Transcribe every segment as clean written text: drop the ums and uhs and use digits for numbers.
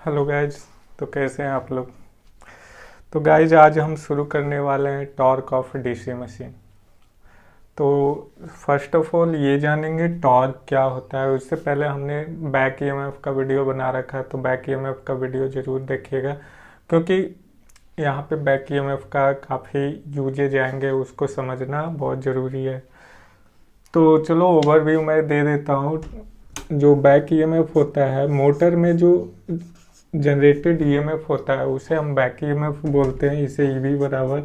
Hello guys. तो कैसे हैं आप लोग। तो गाइज आज हम शुरू करने वाले हैं टॉर्क ऑफ डीसी मशीन। तो फर्स्ट ऑफ ऑल ये जानेंगे टॉर्क क्या होता है। उससे पहले हमने बैक ईएमएफ का वीडियो बना रखा है, तो बैक ईएमएफ का वीडियो ज़रूर देखिएगा, क्योंकि यहाँ पे बैक ईएमएफ का काफ़ी यूजेज आएंगे, उसको समझना बहुत ज़रूरी है। तो चलो ओवरव्यू मैं दे देता हूँ। जो बैक ईएमएफ होता है, मोटर में जो जनरेटेड ईएमएफ होता है उसे हम बैक ईएमएफ बोलते हैं। इसे ईवी बराबर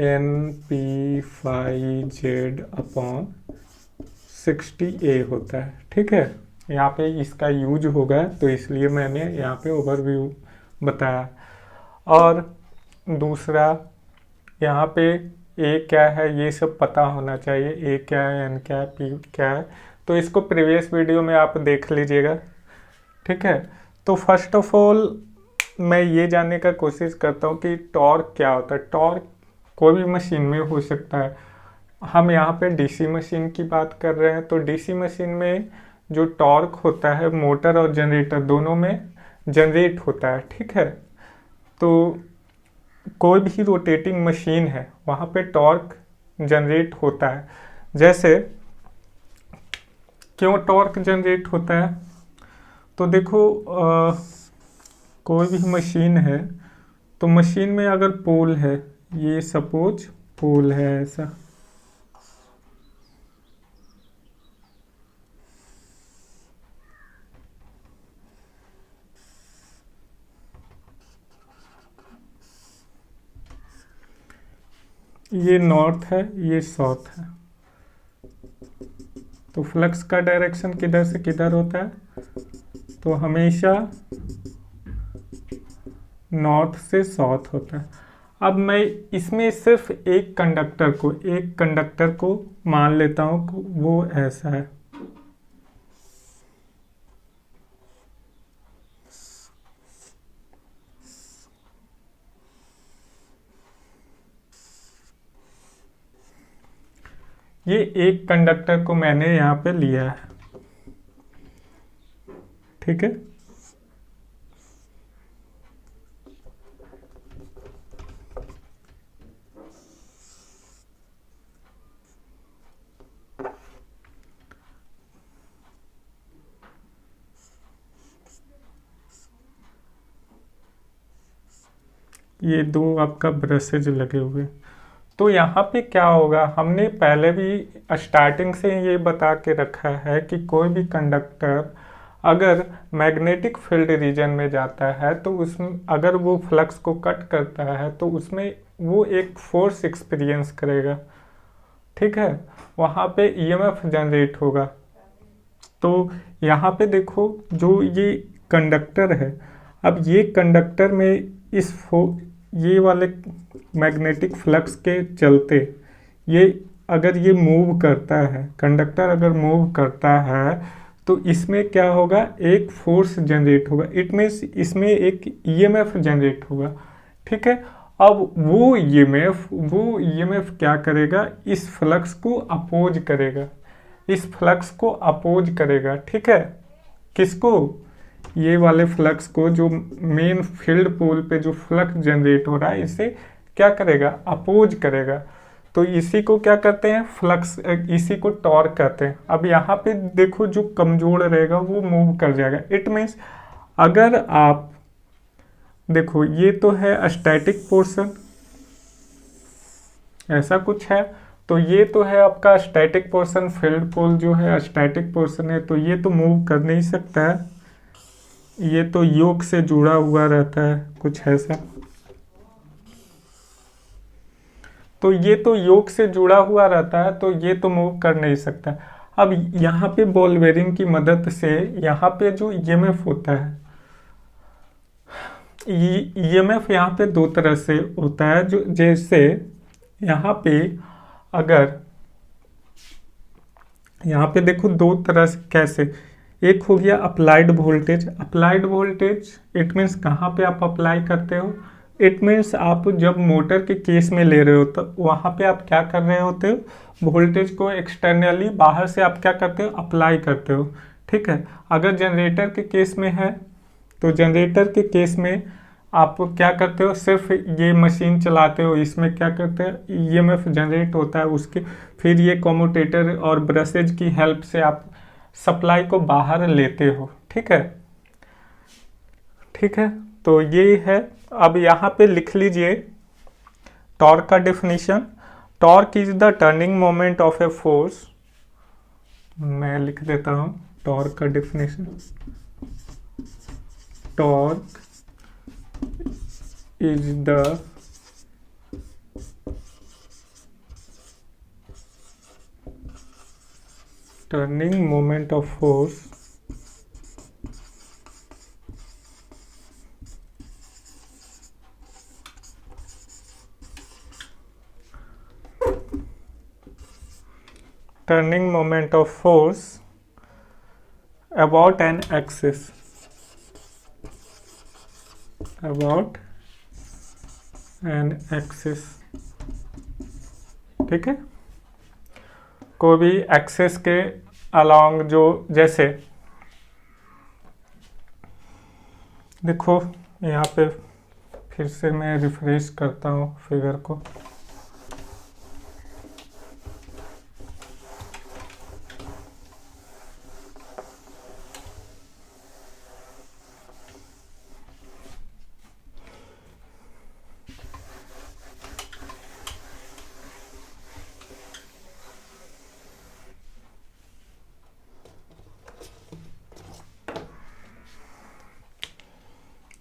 NP/Z/60A होता है। ठीक है, यहाँ पे इसका यूज होगा, तो इसलिए मैंने यहाँ पे ओवरव्यू बताया। और दूसरा, यहाँ पे ए क्या है ये सब पता होना चाहिए। ए क्या है, एन क्या है, पी क्या है, तो इसको प्रीवियस वीडियो में आप देख लीजिएगा। ठीक है, तो फर्स्ट ऑफ ऑल मैं ये जानने का कोशिश करता हूँ कि टॉर्क क्या होता है। टॉर्क कोई भी मशीन में हो सकता है। हम यहाँ पे डीसी मशीन की बात कर रहे हैं, तो डीसी मशीन में जो टॉर्क होता है मोटर और जनरेटर दोनों में जनरेट होता है। ठीक है, तो कोई भी रोटेटिंग मशीन है वहाँ पे टॉर्क जनरेट होता है। जैसे क्यों टॉर्क जनरेट होता है, तो देखो कोई भी मशीन है, तो मशीन में अगर पोल है, ये सपोज पोल है ऐसा, ये नॉर्थ है, ये साउथ है, तो फ्लक्स का डायरेक्शन किधर से किधर होता है, तो हमेशा नॉर्थ से साउथ होता है। अब मैं इसमें सिर्फ एक कंडक्टर को मान लेता हूँ कि वो ऐसा है। ये एक कंडक्टर को मैंने यहाँ पे लिया है। ठीक है, ये दो आपका ब्रशेज लगे हुए। तो यहाँ पे क्या होगा, हमने पहले भी स्टार्टिंग से ये बता के रखा है कि कोई भी कंडक्टर अगर मैग्नेटिक फील्ड रीजन में जाता है तो उसमें अगर वो फ्लक्स को कट करता है तो उसमें वो एक फोर्स एक्सपीरियंस करेगा। ठीक है, वहाँ पे ईएमएफ जनरेट होगा। तो यहाँ पे देखो जो ये कंडक्टर है, अब ये कंडक्टर में ये वाले मैग्नेटिक फ्लक्स के चलते ये अगर ये मूव करता है, कंडक्टर अगर मूव करता है, तो इसमें क्या होगा, एक फोर्स जनरेट होगा। इट मीन्स इसमें एक ईएमएफ जनरेट होगा। ठीक है, अब वो ईएमएफ क्या करेगा, इस फ्लक्स को अपोज करेगा, इस फ्लक्स को अपोज करेगा। ठीक है, किसको, ये वाले फ्लक्स को, जो मेन फील्ड पोल पे जो फ्लक्स जनरेट हो रहा है इसे क्या करेगा, अपोज करेगा। तो इसी को क्या कहते हैं, फ्लक्स, इसी को टॉर्क कहते हैं। अब यहाँ पे देखो जो कमजोर रहेगा वो मूव कर जाएगा। इट मीन्स अगर आप देखो, ये तो है स्टैटिक पोर्शन, ऐसा कुछ है, तो ये तो है आपका स्टैटिक पोर्शन, फील्ड पोल जो है स्टैटिक पोर्शन है, तो ये तो मूव कर नहीं सकता है, ये तो योक से जुड़ा हुआ रहता है कुछ ऐसा। तो ये तो योक से जुड़ा हुआ रहता है, तो ये तो मूव कर नहीं सकता। अब यहाँ पे बॉल बेरिंग की मदद से यहाँ पे जो ईएमएफ होता है, ईएमएफ यहाँ पे दो तरह से होता है। जो जैसे यहाँ पे अगर यहाँ पे देखो दो तरह से, कैसे, एक हो गया applied voltage. Applied voltage it means कहाँ पे आप अप्लाई करते हो, इट मीन्स आप जब मोटर के केस में ले रहे हो तो वहाँ पे आप क्या कर रहे होते हो, वोल्टेज को एक्सटर्नली बाहर से आप क्या करते हो, अप्लाई करते हो। ठीक है, अगर जनरेटर के केस में है तो जनरेटर के केस में आप क्या करते हो, सिर्फ ये मशीन चलाते हो, इसमें क्या करते हैं ईएमएफ जनरेट होता है उसके, फिर ये कम्यूटेटर और ब्रशेज की हेल्प से आप सप्लाई को बाहर लेते हो। ठीक है, ठीक है, तो ये है। अब यहाँ पे लिख लीजिए टॉर्क का definition. Torque is the turning moment of a force. मैं लिख देता हूँ टॉर्क का definition. Torque is the turning moment of force turning moment of force about an axis, about an axis। ठीक है, कोई भी एक्सिस के अलोंग, जो जैसे देखो यहाँ पे फिर से मैं रिफ्रेश करता हूँ फिगर को।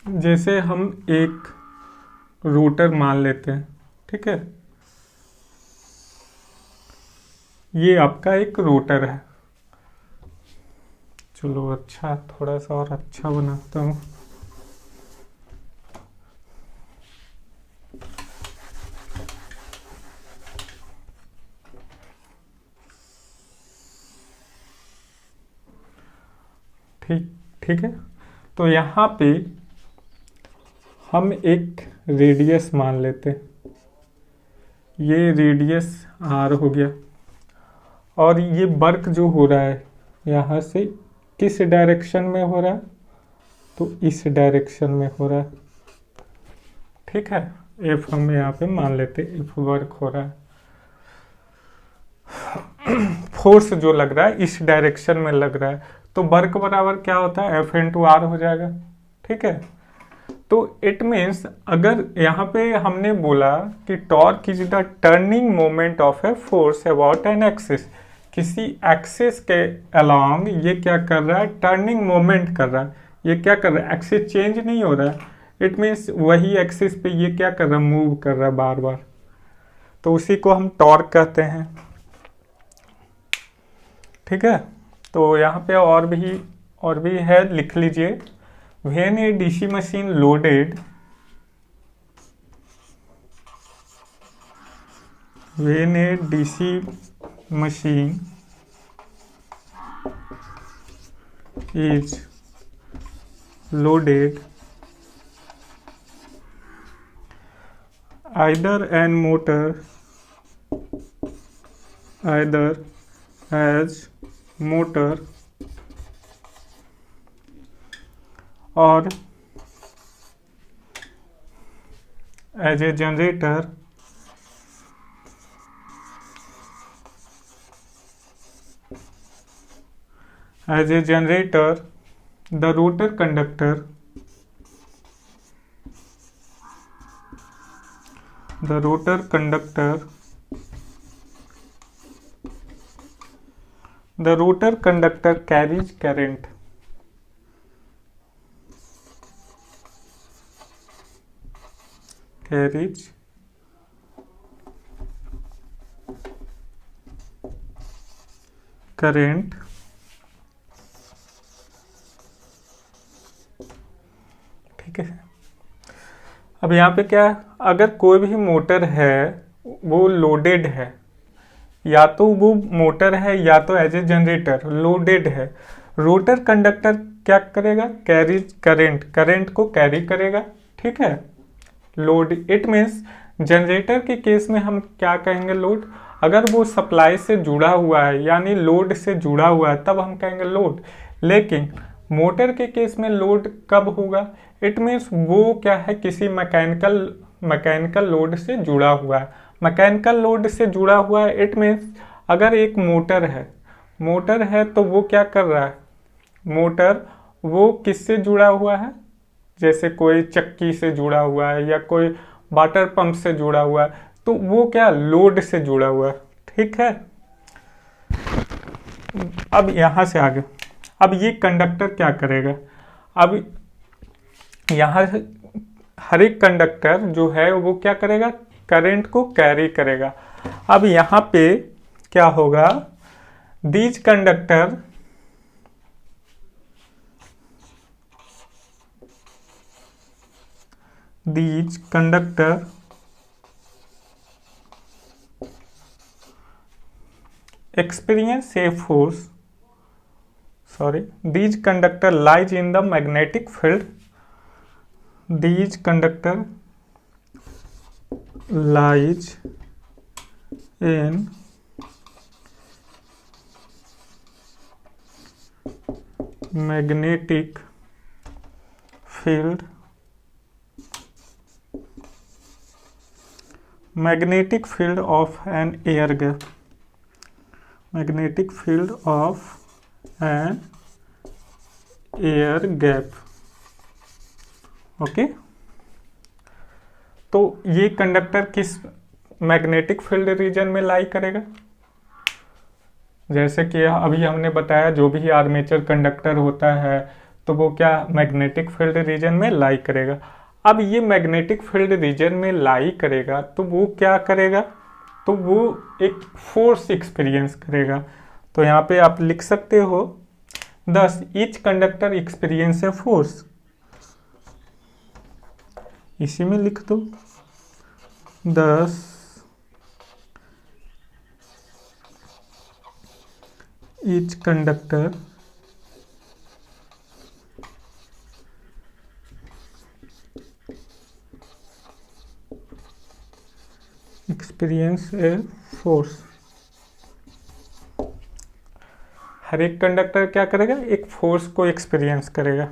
जैसे हम एक रोटर मान लेते हैं, ठीक है, ये आपका एक रोटर है। चलो अच्छा, थोड़ा सा और अच्छा बनाता हूँ। ठीक, ठीक है, तो यहाँ पे हम एक रेडियस मान लेते हैं। ये रेडियस आर हो गया, और ये वर्क जो हो रहा है यहाँ से किस डायरेक्शन में हो रहा है, तो इस डायरेक्शन में हो रहा है। ठीक है, एफ हम यहाँ पे मान लेते हैं, एफ वर्क हो रहा है। फोर्स जो लग रहा है इस डायरेक्शन में लग रहा है, तो वर्क बराबर क्या होता है, एफ इंटू आर हो जाएगा। ठीक है, तो इट मीन्स अगर यहाँ पे हमने बोला कि torque is the turning moment of a force about an axis, किसी एक्सिस के अलोंग ये क्या कर रहा है, टर्निंग मोमेंट कर रहा है। ये क्या कर रहा है, एक्सिस चेंज नहीं हो रहा है, इट मीन्स वही एक्सिस पे ये क्या कर रहा है, मूव कर रहा है बार बार, तो उसी को हम टॉर्क कहते हैं। ठीक है, तो यहाँ पे और भी है, लिख लीजिए। When a DC machine loaded, when a DC machine is loaded, either as motor or as a generator, the rotor conductor carries current. Carries current ठीक है। अब यहाँ पे क्या है, अगर कोई भी मोटर है वो लोडेड है, या तो वो मोटर है या तो एज ए जनरेटर लोडेड है, रोटर कंडक्टर क्या करेगा, कैरीज करंट को कैरी करेगा। ठीक है, लोड इट मीन्स जनरेटर के केस में हम क्या कहेंगे, लोड। अगर वो सप्लाई से जुड़ा हुआ है यानी लोड से जुड़ा हुआ है तब हम कहेंगे लोड, लेकिन मोटर के केस में लोड कब होगा? इट मीन्स वो क्या है, किसी मैकेनिकल लोड से जुड़ा हुआ है। मैकेनिकल लोड से जुड़ा हुआ है, इट मीन्स अगर एक मोटर है तो वो क्या कर रहा है, मोटर वो किससे जुड़ा हुआ है, जैसे कोई चक्की से जुड़ा हुआ है या कोई वाटर पंप से जुड़ा हुआ है, तो वो क्या लोड से जुड़ा हुआ है। ठीक है, अब यहां से आगे, अब ये कंडक्टर क्या करेगा, अब यहां से हर एक कंडक्टर जो है वो क्या करेगा, करंट को कैरी करेगा। अब यहां पे क्या होगा, these conductor experience a force, these conductor lies in the magnetic field, these conductor lies in magnetic field of an air gap, magnetic field of an air gap। Okay, तो ये conductor किस magnetic field region में लाई करेगा, जैसे कि अभी हमने बताया जो भी आर्मेचर कंडक्टर होता है तो वो क्या मैग्नेटिक फील्ड रीजन में लाई करेगा। अब ये मैग्नेटिक फील्ड रीजन में लाई करेगा तो वो क्या करेगा, तो वो एक फोर्स एक्सपीरियंस करेगा। तो यहाँ पे आप लिख सकते हो, thus each conductor experience a force, इसी में लिख दो, thus each conductor experience a force, हर एक कंडक्टर क्या करेगा, एक फोर्स को एक्सपीरियंस करेगा।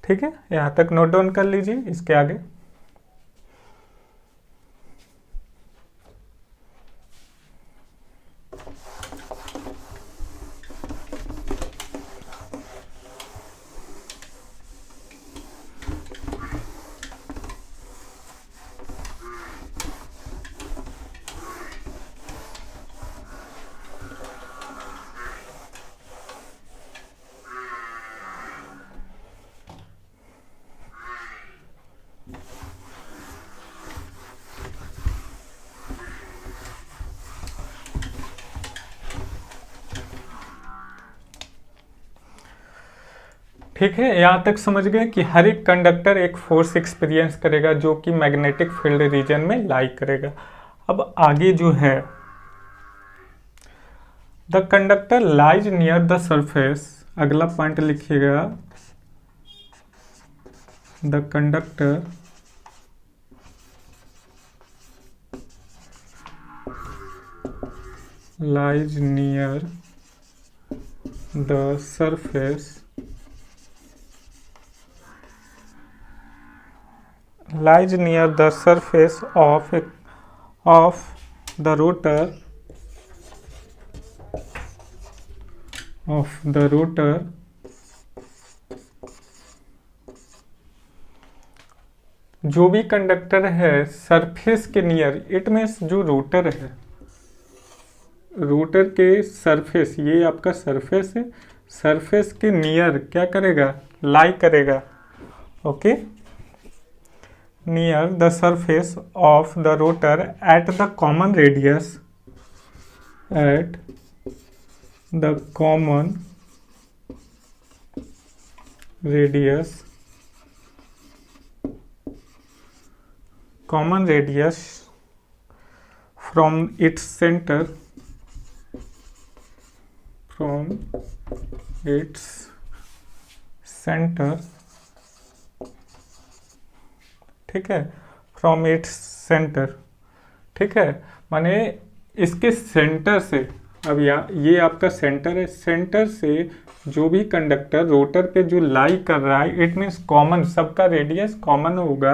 ठीक है, यहां तक नोट डाउन कर लीजिए, इसके आगे ठीक है, यहाँ तक समझ गए कि हर एक कंडक्टर एक फोर्स एक्सपीरियंस करेगा जो कि मैग्नेटिक फील्ड रीजन में लाई करेगा। अब आगे जो है, the conductor lies near the surface, अगला पॉइंट लिखिएगा, the conductor lies near the surface of the rotor जो भी कंडक्टर है सरफेस के नियर, इट मीन्स जो रोटर है, रोटर के सरफेस, ये आपका सरफेस है, सरफेस के नियर क्या करेगा, लाई करेगा। Okay, near the surface of the rotor at the common radius, at the common radius from its center, ठीक है, फ्रॉम इट्स सेंटर। ठीक है, माने इसके सेंटर से अब ये आपका सेंटर है, सेंटर से जो भी कंडक्टर रोटर पे जो लाई कर रहा है, इट मीन्स कॉमन, सबका रेडियस कॉमन होगा।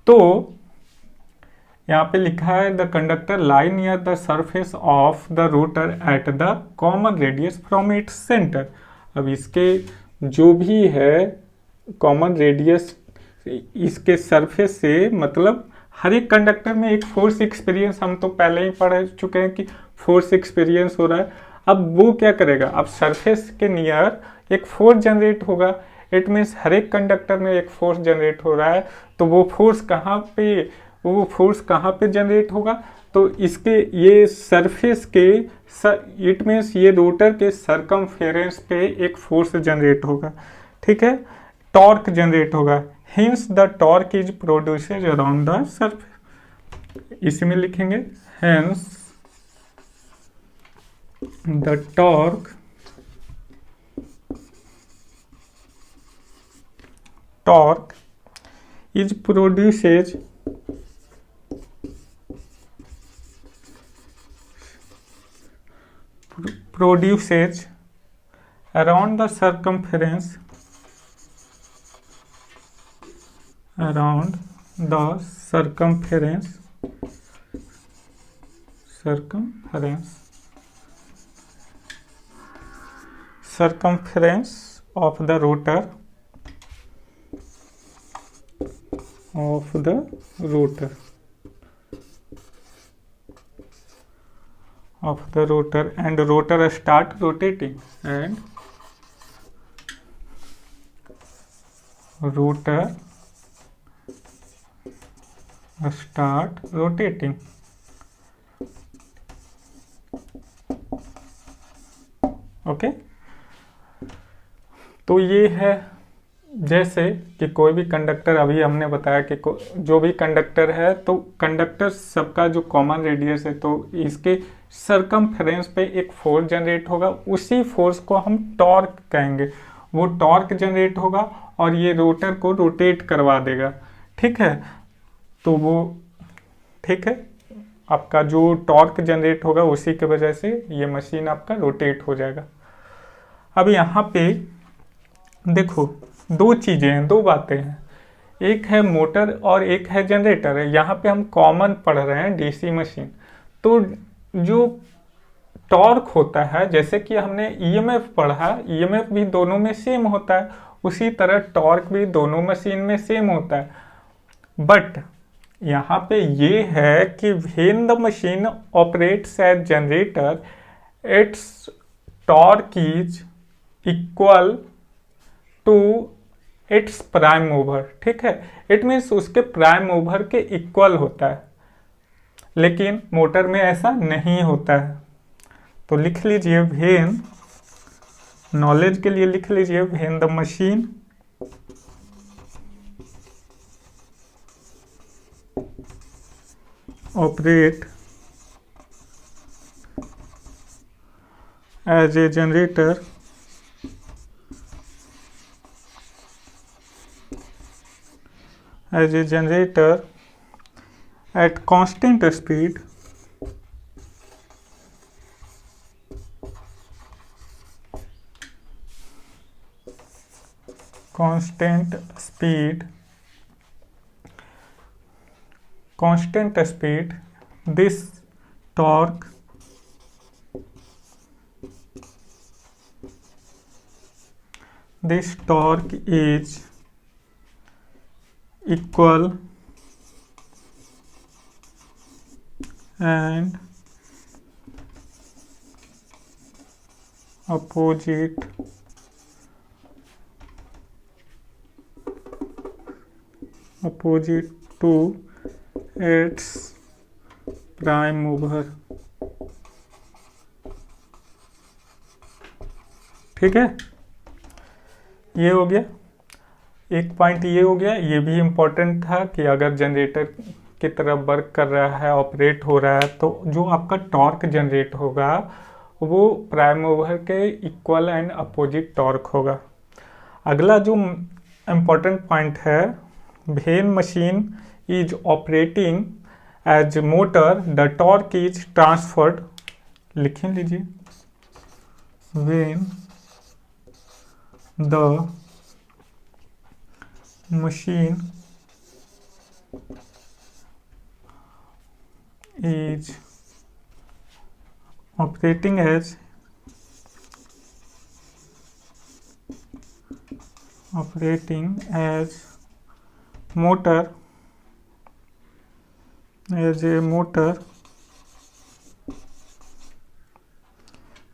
तो यहाँ पे लिखा है the conductor lie near the surface of the rotor at the common radius from its centre. अब इसके जो भी है कॉमन रेडियस इसके सरफेस से, मतलब हर एक कंडक्टर में एक फोर्स एक्सपीरियंस, हम तो पहले ही पढ़ चुके हैं कि फोर्स एक्सपीरियंस हो रहा है। अब वो क्या करेगा, अब सरफेस के नियर एक फोर्स जनरेट होगा। इट मीन्स हर एक कंडक्टर में एक फोर्स जनरेट हो रहा है। तो वो फोर्स कहाँ पे जनरेट होगा, तो इसके ये सरफेस के इट मीन्स ये रोटर के सरकमफेरेंस पे एक फोर्स जनरेट होगा। ठीक है, टॉर्क जनरेट होगा। Hence the torque is produced around the surface. इसी में लिखेंगे hence the torque is produces around the circumference of the rotor and rotor start rotating okay. तो ये है जैसे कि कोई भी कंडक्टर, अभी हमने बताया कि जो भी कंडक्टर है, तो कंडक्टर सबका जो कॉमन रेडियस है, तो इसके सरकमफेरेंस पे एक फोर्स जनरेट होगा। उसी फोर्स को हम टॉर्क कहेंगे। वो टॉर्क जनरेट होगा और ये रोटर को रोटेट करवा देगा। ठीक है, तो वो ठीक है, आपका जो टॉर्क जनरेट होगा उसी की वजह से ये मशीन आपका रोटेट हो जाएगा। अब यहाँ पे देखो दो चीजें हैं, दो बातें हैं, एक है मोटर और एक है जनरेटर है। यहाँ पे हम कॉमन पढ़ रहे हैं डीसी मशीन। तो जो टॉर्क होता है, जैसे कि हमने ईएमएफ पढ़ा, ईएमएफ भी दोनों में सेम होता है, उसी तरह टॉर्क भी दोनों मशीन में सेम होता है। बट यहाँ पे ये है कि when the machine operates as generator, its torque is equal to its prime mover. ठीक है, इट मीन्स उसके प्राइम मूवर के इक्वल होता है, लेकिन मोटर में ऐसा नहीं होता है। तो लिख लीजिए व्हेन, नॉलेज के लिए लिख लीजिए, when the machine operate as a generator, at constant speed, this torque is equal and opposite to its prime mover। ठीक है, ये हो गया एक पॉइंट, ये हो गया। ये भी इम्पोर्टेंट था कि अगर जनरेटर की तरफ वर्क कर रहा है, ऑपरेट हो रहा है, तो जो आपका टॉर्क जनरेट होगा वो प्राइम मूवर के इक्वल एंड अपोजिट टॉर्क होगा। अगला जो इम्पोर्टेंट पॉइंट है, when machine is operating as motor the torque is transferred लिखें लीजिए, when the machine is operating as motor, as a motor,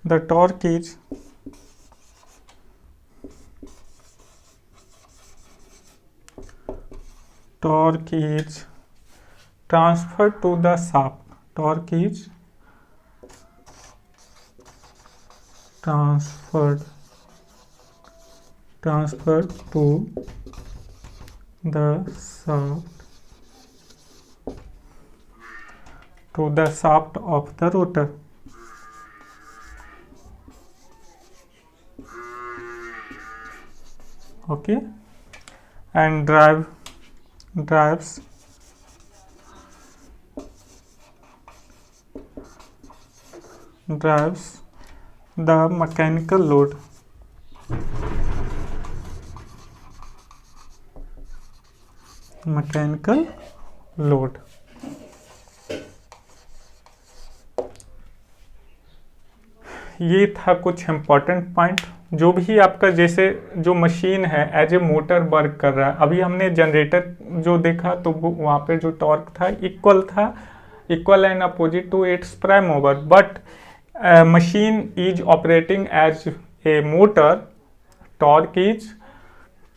the torque is transferred to the shaft. Torque is transferred to the shaft of the rotor. Okay, and drives the mechanical load. ये था कुछ important point. जो भी आपका जैसे जो machine है as a motor work कर रहा है, अभी हमने जनरेटर जो देखा तो वहाँ पे जो टॉर्क था equal and opposite to its prime mover, but machine is operating as a motor, torque is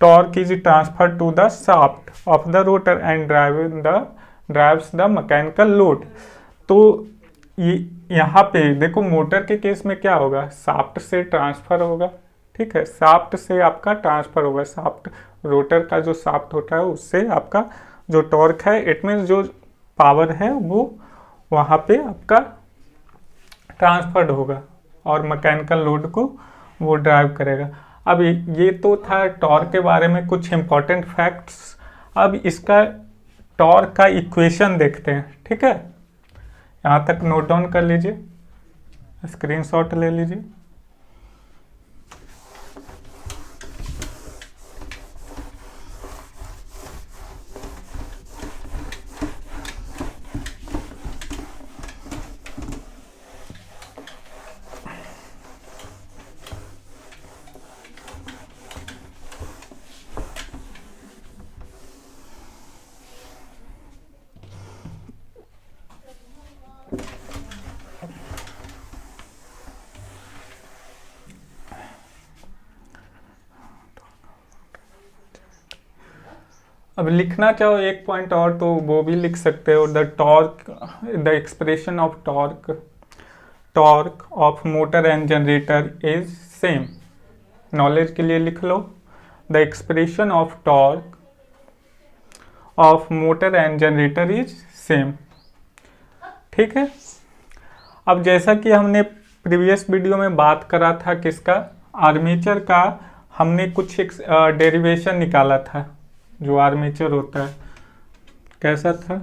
transferred to the shaft of the rotor and drives the mechanical load। तो यहाँ पे देखो मोटर के केस में क्या होगा, shaft से transfer होगा, ठीक है, शाफ्ट से आपका ट्रांसफर होगा, शाफ्ट रोटर का जो शाफ्ट होता है उससे आपका जो टॉर्क है, इट मीन्स जो पावर है वो वहाँ पे आपका ट्रांसफर्ड होगा और मैकेनिकल लोड को वो ड्राइव करेगा। अब ये तो था टॉर्क के बारे में कुछ इंपॉर्टेंट फैक्ट्स। अब इसका टॉर्क का इक्वेशन देखते हैं, ठीक है, यहाँ तक नोट डाउन कर लीजिए, स्क्रीनशॉट ले लीजिए। अब लिखना चाहो एक पॉइंट और तो वो भी लिख सकते हो, the expression of torque of motor and generator is same. Knowledge के लिए लिख लो, the expression of torque of motor and generator is same, ठीक है। अब जैसा कि हमने प्रीवियस वीडियो में बात करा था किसका, आर्मेचर का, हमने कुछ डेरिवेशन निकाला था। जो आर्मेचर होता है कैसा था,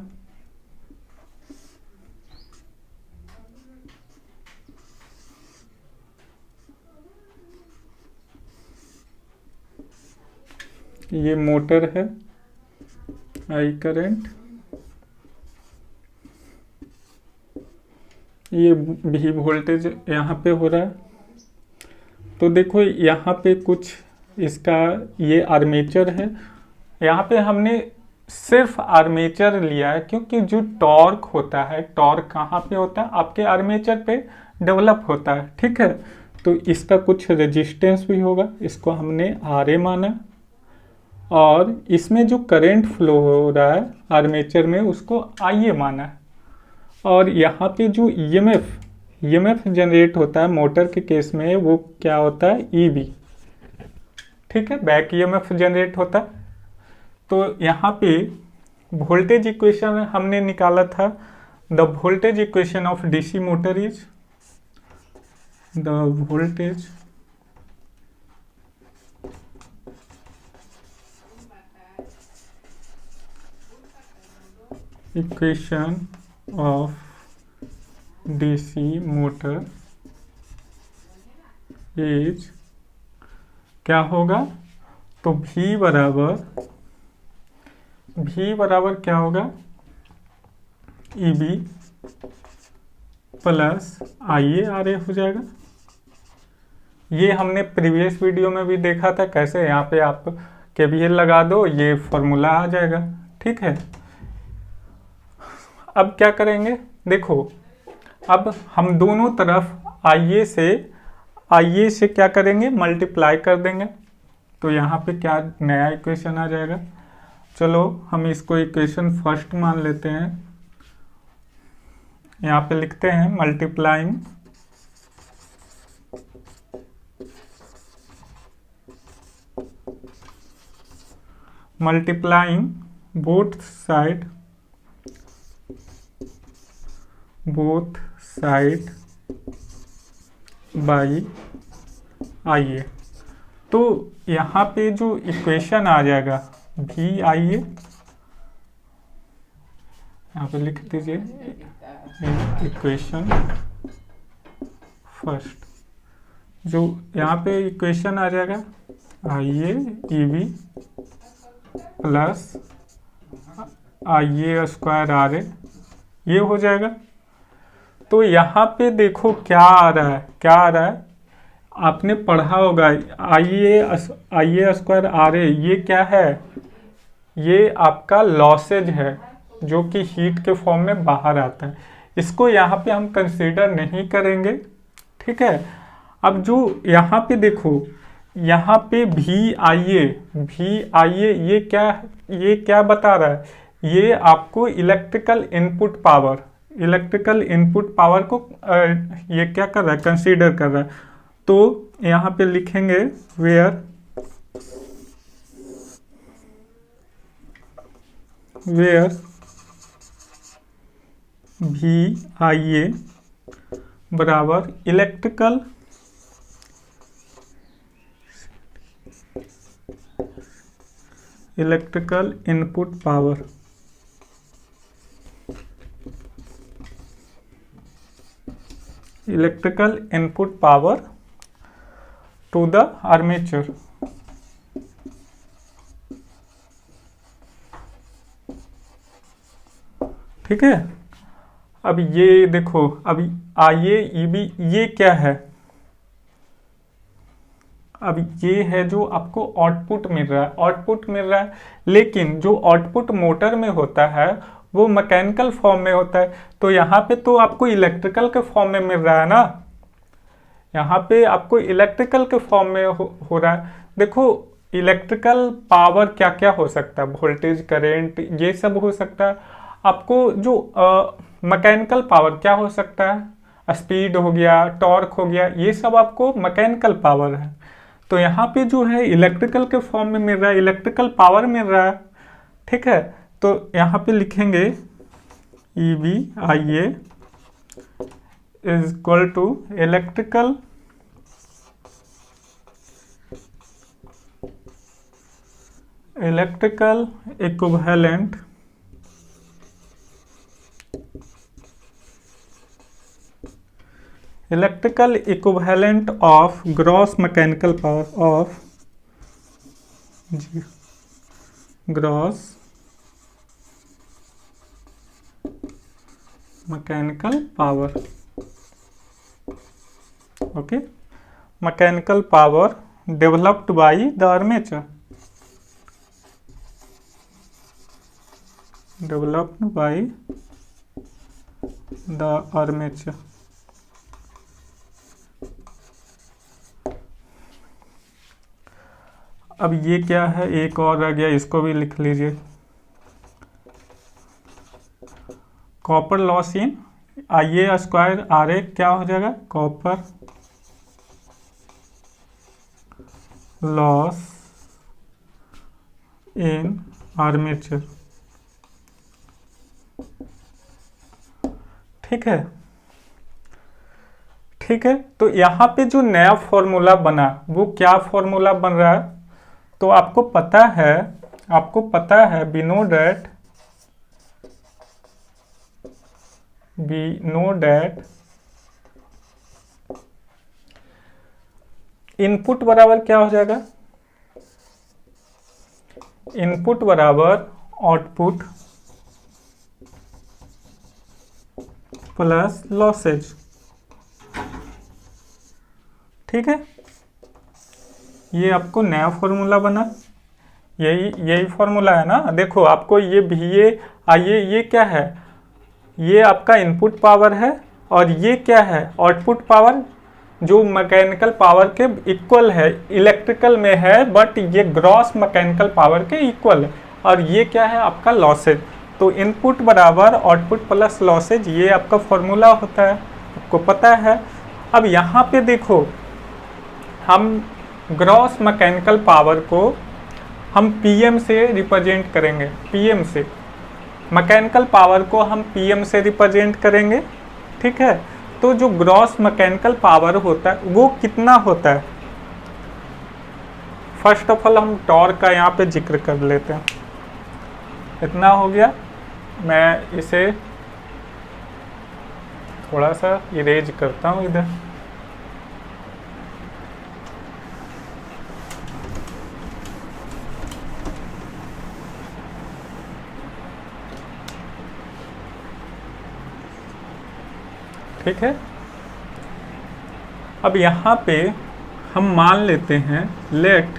ये मोटर है, आई करंट, ये भी वोल्टेज यहाँ पे हो रहा है। तो देखो यहाँ पे कुछ इसका ये आर्मेचर है, यहाँ पे हमने सिर्फ आर्मेचर लिया है क्योंकि जो टॉर्क होता है, टॉर्क कहाँ पे होता है, आपके आर्मेचर पे डेवलप होता है, ठीक है। तो इसका कुछ रेजिस्टेंस भी होगा, इसको हमने RA माना, और इसमें जो करंट फ्लो हो रहा है आर्मेचर में उसको IA माना, और यहाँ पे जो EMF जनरेट होता है मोटर के केस में वो क्या होता है, EB, ठीक है, बैक EMF जनरेट होता है। तो यहाँ पे वोल्टेज इक्वेशन हमने निकाला था, the voltage equation of DC motor is, the voltage equation of DC motor is क्या होगा, तो V बराबर क्या होगा, EB प्लस IA हो जाएगा। ये हमने प्रीवियस वीडियो में भी देखा था कैसे, यहाँ पे आप KVL लगा दो, ये फॉर्मूला आ जाएगा। ठीक है, अब क्या करेंगे, देखो अब हम दोनों तरफ IA से क्या करेंगे, मल्टीप्लाई कर देंगे। तो यहाँ पे क्या नया इक्वेशन आ जाएगा, चलो हम इसको इक्वेशन फर्स्ट मान लेते हैं। यहाँ पे लिखते हैं multiplying both side by IA। तो यहाँ पे जो इक्वेशन आ जाएगा VIA, यहाँ पे लिख दीजिए इक्वेशन फर्स्ट, जो यहाँ पे इक्वेशन आ जाएगा IA EB plus IA square RA, ये हो जाएगा। तो यहाँ पे देखो क्या आ रहा है, आपने पढ़ा होगा IA स्क्वायर RA, ये क्या है, ये आपका लॉसेज है जो कि हीट के फॉर्म में बाहर आता है। इसको यहाँ पे हम कंसीडर नहीं करेंगे। ठीक है, अब जो यहाँ पे देखो, यहाँ पे VIA ये क्या बता रहा है, ये आपको इलेक्ट्रिकल इनपुट पावर को ये क्या कर रहा है, कंसीडर कर रहा है। तो यहाँ पे लिखेंगे वेयर VIA बराबर electrical input power to the armature. ठीक है, अब ये देखो, अभी IA EB ये क्या है, अब ये है जो आपको आउटपुट मिल रहा है, लेकिन जो आउटपुट मोटर में होता है वो मैकेनिकल फॉर्म में होता है। तो यहाँ पे तो आपको इलेक्ट्रिकल के फॉर्म में मिल रहा है ना, यहाँ पे आपको इलेक्ट्रिकल के फॉर्म में हो रहा है। देखो इलेक्ट्रिकल पावर क्या क्या हो सकता है, वोल्टेज, करंट, ये सब हो सकता है। आपको जो मैकेनिकल पावर क्या हो सकता है, स्पीड हो गया, टॉर्क हो गया, ये सब आपको मैकेनिकल पावर है। तो यहाँ पे जो है इलेक्ट्रिकल के फॉर्म में मिल रहा है, इलेक्ट्रिकल पावर मिल रहा है। ठीक है, तो यहाँ पे लिखेंगे EBIA is equal to electrical equivalent of gross mechanical power okay, mechanical power developed by the armature, अब ये क्या है, एक और रह गया, इसको भी लिख लीजिए। Copper loss in IA square RA क्या हो जाएगा, कॉपर लॉस इन आर्मेचर। ठीक है, तो यहाँ पे जो नया फॉर्मूला बना वो क्या फॉर्मूला बन रहा है, तो आपको पता है we know that we know that input बराबर क्या हो जाएगा, इनपुट बराबर आउटपुट प्लस लॉसेज। ठीक है, ये आपको नया फॉर्मूला बना, यही फॉर्मूला है ना। देखो आपको ये VA आइए, ये क्या है, ये आपका इनपुट पावर है और ये क्या है, आउटपुट पावर, जो मैकेनिकल पावर के इक्वल है, इलेक्ट्रिकल में है बट ये ग्रॉस मैकेनिकल पावर के इक्वल है। और ये क्या है आपका लॉसेज। तो इनपुट बराबर आउटपुट प्लस लॉसेज, ये आपका फॉर्मूला होता है, आपको पता है। अब यहाँ पे देखो, हम ग्रॉस मैकेनिकल पावर को हम PM से रिप्रेजेंट करेंगे, PM से मैकेनिकल पावर को हम PM से रिप्रेजेंट करेंगे। ठीक है, तो जो ग्रॉस मैकेनिकल पावर होता है वो कितना होता है, फर्स्ट ऑफ ऑल हम टॉर्क का यहाँ पे जिक्र कर लेते हैं। इतना हो गया, मैं इसे थोड़ा सा इरेज करता हूँ इधर। ठीक है, अब यहाँ पे हम मान लेते हैं लेट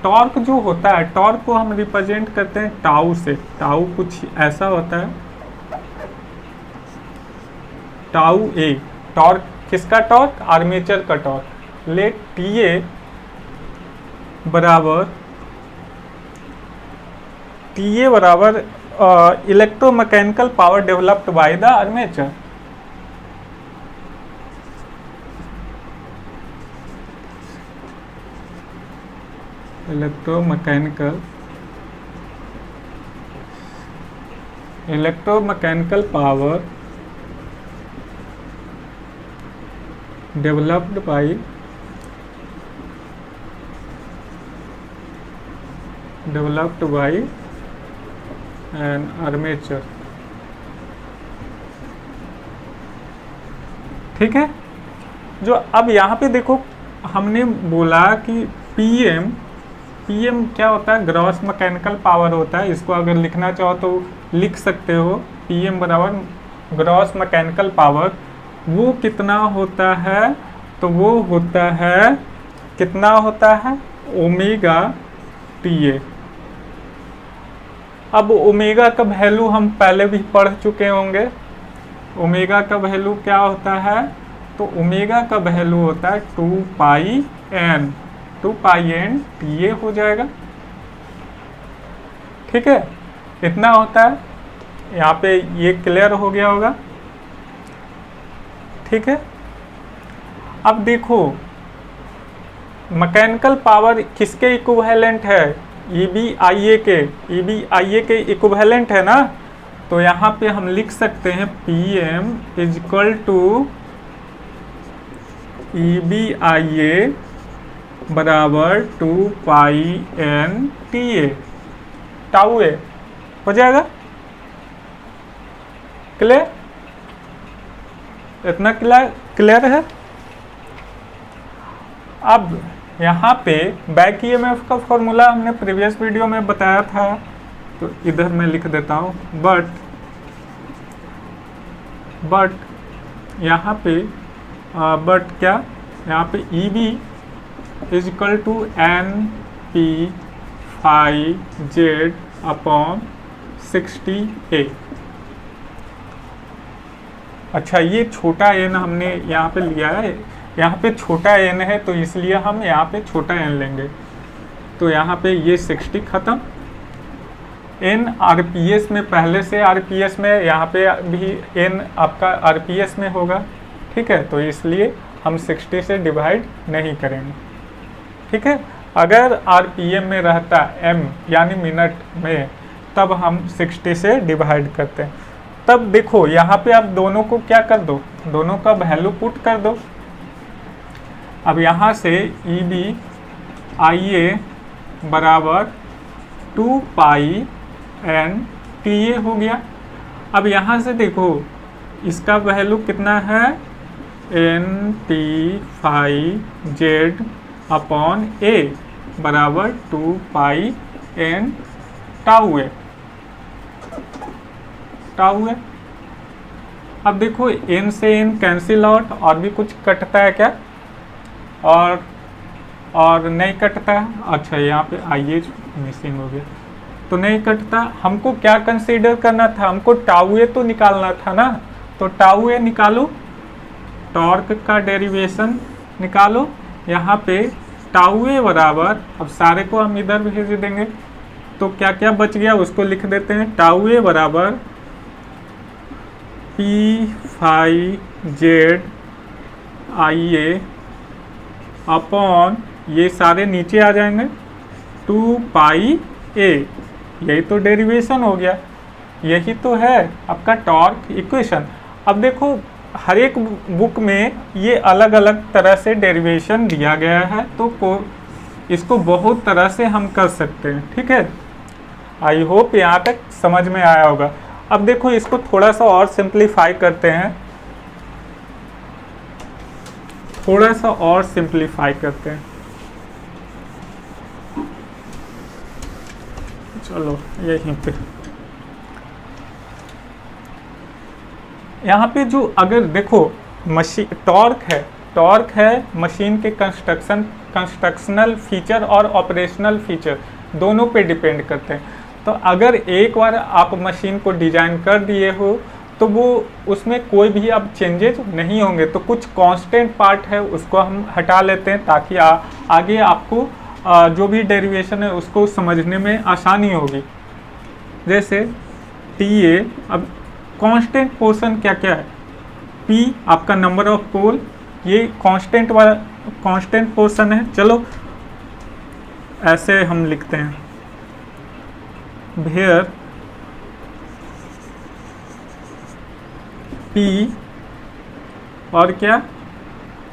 टॉर्क जो होता है, टॉर्क को हम रिप्रेजेंट करते हैं टाउ से। टाउ कुछ ऐसा होता है, टाउ ए, टॉर्क किसका टॉर्क, आर्मेचर का टॉर्क। लेट TA बराबर electromechanical power developed by the armature. Electromechanical power developed by an armature. ठीक है, जो अब यहाँ पे देखो हमने बोला कि PM क्या होता है, ग्रॉस मैकेनिकल पावर होता है। इसको अगर लिखना चाहो तो लिख सकते हो, PM बराबर ग्रॉस मैकेनिकल पावर। वो कितना होता है, तो वो होता है, कितना होता है, ओमेगा TA। अब ओमेगा का वैल्यू हम पहले भी पढ़ चुके होंगे। ओमेगा का वैल्यू क्या होता है, तो ओमेगा का वैल्यू होता है 2πN TA हो जाएगा। ठीक है, इतना होता है, यहाँ पे ये क्लियर हो गया होगा। ठीक है, अब देखो मैकेनिकल पावर किसके इक्विवेलेंट है, EBIA के इक्विवेलेंट है ना। तो यहाँ पे हम लिख सकते हैं PM इक्वल टू EBIA बराबर 2πN TA, टाउ ए हो जाएगा। क्लियर, इतना क्लियर है। अब यहाँ पे बैक EMF का फॉर्मूला हमने प्रीवियस वीडियो में बताया था, तो इधर मैं लिख देता हूँ। बट यहाँ पे बट क्या, यहाँ पे EB is equal to NP/Z upon 60A। अच्छा, ये छोटा n हमने यहाँ पे लिया है, यहाँ पे छोटा n है तो इसलिए हम यहाँ पे छोटा n लेंगे। तो यहाँ पे ये 60 खत्म, n RPS में, पहले से RPS में, यहाँ पे भी n आपका RPS में होगा। ठीक है, तो इसलिए हम 60 से डिवाइड नहीं करेंगे। ठीक है, अगर RPM में रहता m यानी मिनट में, तब हम 60 से डिवाइड करते हैं। तब देखो यहाँ पे आप दोनों को क्या कर दो, दोनों का वैल्यू पुट कर दो। अब यहाँ से EBIA बराबर 2πN TA हो गया। अब यहाँ से देखो इसका वैल्यू कितना है, NT5Z अपॉन A बराबर 2πN टाउ है। अब देखो n से n कैंसिल आउट, और भी कुछ कटता है क्या, और नहीं कटता है। अच्छा यहाँ पे आइए मिसिंग हो गया, तो नहीं कटता। हमको क्या कंसीडर करना था, हमको टाउ ए तो निकालना था ना, तो टाउ ए निकालो, टॉर्क का डेरिवेशन निकालो। यहाँ पे टाउ ए बराबर, अब सारे को हम इधर भेज देंगे, तो क्या क्या बच गया उसको लिख देते हैं। टाउ ए बराबर P5Z IA अपॉन, ये सारे नीचे आ जाएंगे, 2πA। यही तो डेरिवेशन हो गया, यही तो है आपका टॉर्क इक्वेशन। अब देखो हर एक बुक में ये अलग अलग तरह से डेरिवेशन दिया गया है, तो इसको बहुत तरह से हम कर सकते हैं, ठीक है। आई होप यहाँ तक समझ में आया होगा। अब देखो इसको थोड़ा सा और सिंप्लीफाई करते हैं, थोड़ा सा और सिंप्लीफाई करते हैं। चलो यहीं पे, यहाँ पे जो अगर देखो मशीन टॉर्क है मशीन के कंस्ट्रक्शनल फीचर और ऑपरेशनल फीचर दोनों पे डिपेंड करते हैं। तो अगर एक बार आप मशीन को डिजाइन कर दिए हो तो वो उसमें कोई भी अब चेंजेस नहीं होंगे, तो कुछ कांस्टेंट पार्ट है उसको हम हटा लेते हैं ताकि आगे आपको जो भी डेरिवेशन है उसको समझने में आसानी होगी। जैसे TA, अब कांस्टेंट पोर्शन क्या क्या है, P आपका नंबर ऑफ पोल, ये कांस्टेंट वाला कांस्टेंट पोर्शन है। चलो ऐसे हम लिखते हैं, वेयर P और क्या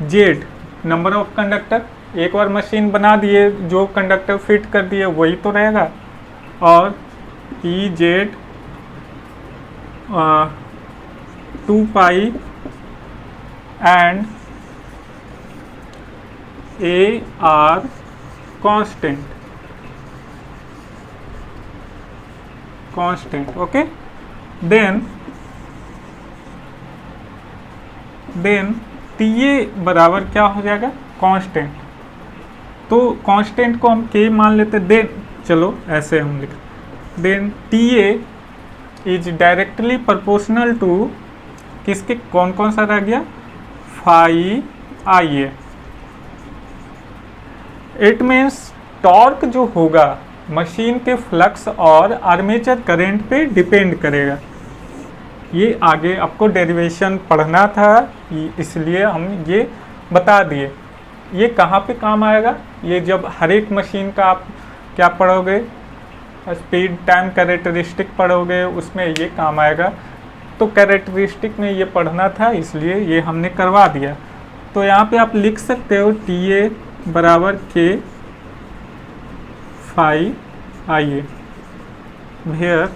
Z नंबर ऑफ कंडक्टर। एक बार मशीन बना दिए, जो कंडक्टर फिट कर दिए वही तो रहेगा, और PZ 2π and AR constant, okay. Then TA बराबर क्या हो जाएगा, कांस्टेंट। तो कांस्टेंट को हम K मान लेते। देन चलो ऐसे हम लिख, then TA is directly proportional to किसके, कौन कौन सा रह गया, phi IA। It means torque जो होगा मशीन के फ्लक्स और आर्मेचर करंट पे डिपेंड करेगा। ये आगे आपको डेरिवेशन पढ़ना था, इसलिए हम ये बता दिए। ये कहाँ पे काम आएगा, ये जब हर एक मशीन का आप क्या पढ़ोगे, स्पीड टाइम कैरेक्टरिस्टिक पढ़ोगे, उसमें ये काम आएगा। तो कैरेक्टरिस्टिक में ये पढ़ना था, इसलिए ये हमने करवा दिया। तो यहाँ पे आप लिख सकते हो TA बराबर K phi IA, where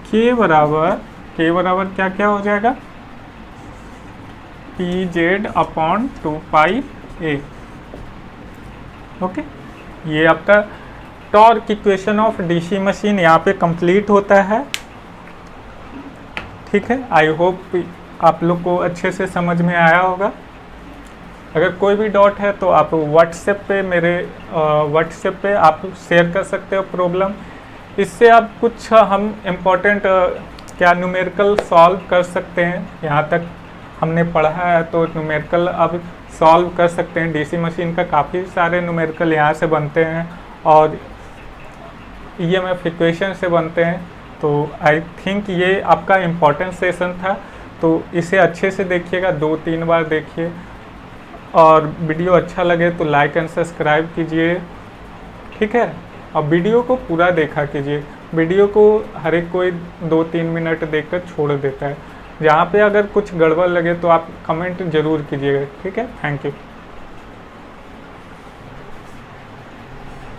K बराबर क्या क्या हो जाएगा, PZ अपॉन 2πA, ओके। ये आपका torque equation of DC machine यहाँ पे कंप्लीट होता है, ठीक है। आई होप आप लोग को अच्छे से समझ में आया होगा। अगर कोई भी डाउट है तो आप व्हाट्सएप पे मेरे व्हाट्सएप पे आप शेयर कर सकते हो प्रॉब्लम। इससे आप कुछ हम इम्पोर्टेंट क्या न्यूमेरिकल सॉल्व कर सकते हैं, यहाँ तक हमने पढ़ा है तो न्यूमेरिकल अब सॉल्व कर सकते हैं। DC मशीन का काफ़ी सारे न्यूमेरिकल यहाँ से बनते हैं और EMF इक्वेशन से बनते हैं। तो आई थिंक ये आपका इम्पोर्टेंट सेशन था, तो इसे अच्छे से देखिएगा, 2-3 बार देखिए, और वीडियो अच्छा लगे तो लाइक एंड सब्सक्राइब कीजिए, ठीक है। और वीडियो को पूरा देखा कीजिए, वीडियो को हर एक कोई 2-3 मिनट देखकर छोड़ देता है। जहाँ पे अगर कुछ गड़बड़ लगे तो आप कमेंट ज़रूर कीजिएगा, ठीक है। Thank you.